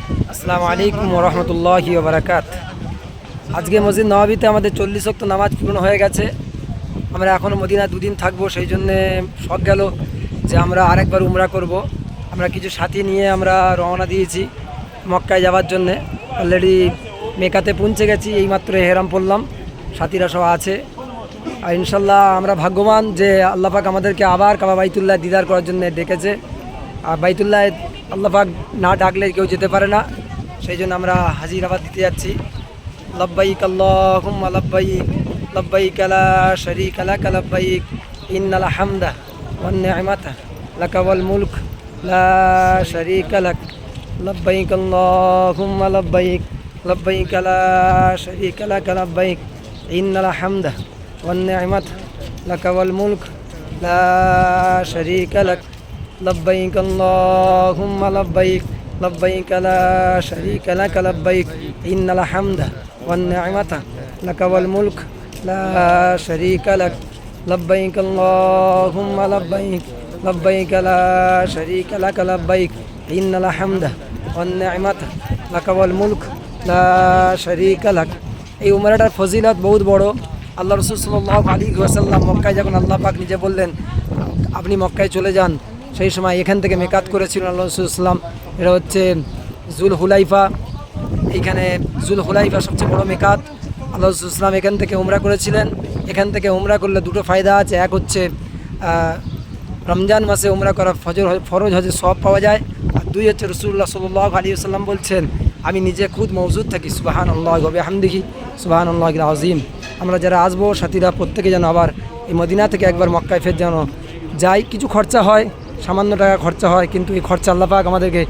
আসসালামু আলাইকুম ওয়া রাহমাতুল্লাহি ওয়া বারাকাত। আজকে মসজিদ নববীতে আমাদের 40 ওয়াক্ত নামাজ পূর্ণ হয়ে গেছে। আমরা এখনও মদিনা দুদিন থাকবো, সেই জন্যে শখ গেল যে আমরা আরেকবার উমরা করব। আমরা কিছু সাথী নিয়ে আমরা রওনা দিয়েছি মক্কায় যাওয়ার জন্যে। অলরেডি মেকাতে পৌঁছে গেছি, এইমাত্র এহরাম পড়লাম, সাথীরা সব আছে। আর ইনশাল্লাহ আমরা ভাগ্যবান যে আল্লাহ পাক আমাদেরকে আবার কাবা বাইতুল্লাহ দিদার করার জন্য ডেকেছে। আর বাইতুল্লাহ আল্লাহ পাক না ডাকলে কেউ যেতে পারে না, সেই জন্য আমরা হাজির আবাদ দিতে যাচ্ছি। লব্বাইক আল্লাহুম্মা লব্বাইক, লব্বাইক লা শারীকা লাক লব্বাইক, ইন্নাল হামদা ওয়ান নি'মাতা লাকা ওয়াল মুলক লা শারীকা লাক, লব্বাইক আল্লাহুম্মা লব্বাইক, লব্বাইক লা শারীকা লাক লব্বাইক, ইন্নাল হামদা ওয়ান নি'মাতা লাকা ওয়াল মুলক লা শারীকা লাক, লব্বাইক আল্লাহুম্মা লব্বাইক, লব্বাইক লা শারীকা লাক লব্বাইক, ইন্নাল হামদা ওয়ান নি'মাতা লাকা ওয়াল মুলক লা শারীকা লাক, লব্বাইক আল্লাহুম্মা লব্বাইক, লব্বাইক লা শারীকা লাক লব্বাইক, ইন্নাল হামদা ওয়ান নি'মাতা লাকা ওয়াল মুলক লা শারীকা লাক। এই উমরাটার ফজিলত বহুত বড়। আল্লাহ রাসূল সাল্লাল্লাহু আলাইহি ওয়াসাল্লাম মক্কায় যখন আল্লাহ পাক নিজে বললেন আপনি মক্কায় চলে যান, সেই সময় এখান থেকে মেকাত করেছিলেন আল্লাহ রাসূল সাল্লাম। এটা হচ্ছে জুল হুলাইফা। এইখানে জুল হুলাইফা সবচেয়ে বড় মেকাত। আল্লাহ রাসূল সাল্লাম এখান থেকে উমরা করেছিলেন। এখান থেকে উমরা করলে দুটো ফায়দা আছে। এক হচ্ছে রমজান মাসে উমরা করা ফরজ হজে সব পাওয়া যায়। আর দুই হচ্ছে রাসূলুল্লাহ সাল্লাল্লাহু আলাইহি ওয়াসাল্লাম বলছেন আমি নিজে খুদ মওজুদ থাকি। সুবহানাল্লাহি ওয়া বিহামদিহি সুবহানাল্লাহিল আযীম। আমরা যারা আসবো সাথীরা প্রত্যেকে যেন আবার এই মদিনা থেকে একবার মক্কায় ফের যেন যাই। কিছু খরচা হয়, সামান্য টাকা খরচা হয়, কিন্তু এই খরচা আল্লাহ পাক আমাদেরকে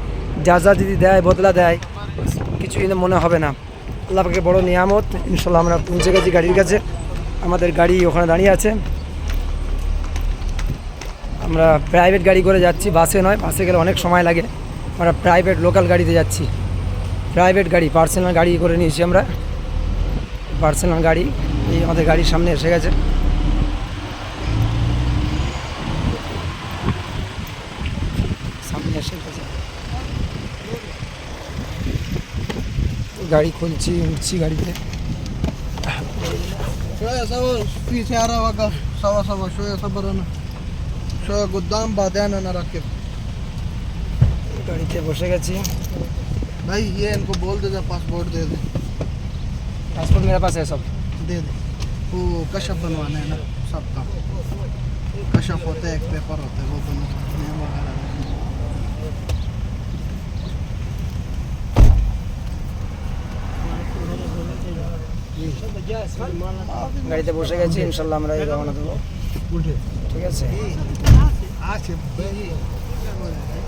যা যা যদি দেয়, বদলা দেয়, কিছুই মনে হবে না। আল্লাহ পাকের বড় নিয়ামত। ইনশাল্লাহ আমরা পৌঁছে গেছি গাড়ির কাছে। আমাদের গাড়ি ওখানে দাঁড়িয়ে আছে। আমরা প্রাইভেট গাড়ি করে যাচ্ছি, বাসে নয়। বাসে গেলে অনেক সময় লাগে। আমরা প্রাইভেট লোকাল গাড়িতে যাচ্ছি। প্রাইভেট গাড়ি, পার্সোনাল গাড়ি করে নিয়েছি আমরা। পার্সোনাল গাড়ি এই আমাদের গাড়ির সামনে এসে গেছে। সামনে এসে গেছে গাড়ি, খুলছি, উঠছি গাড়িতে। شوية صور في سيارة وقف سوا سوا شوية صبرنا شوية قدام بعدين أنا راكب গাড়িতে বসে গেছি। भाई ये इनको बोल दे पासपोर्ट दे दे पासपोर्ट मेरे पास है सब। दे दे वो कशफ बनवाना है ना सबका कशफ होता है, एक पेपर होता है वो बनवाना वगैरह। গাড়িতে বসে গেছি, ইনশাল্লাহ আমরা রওনা দেবো। ঠিক আছে।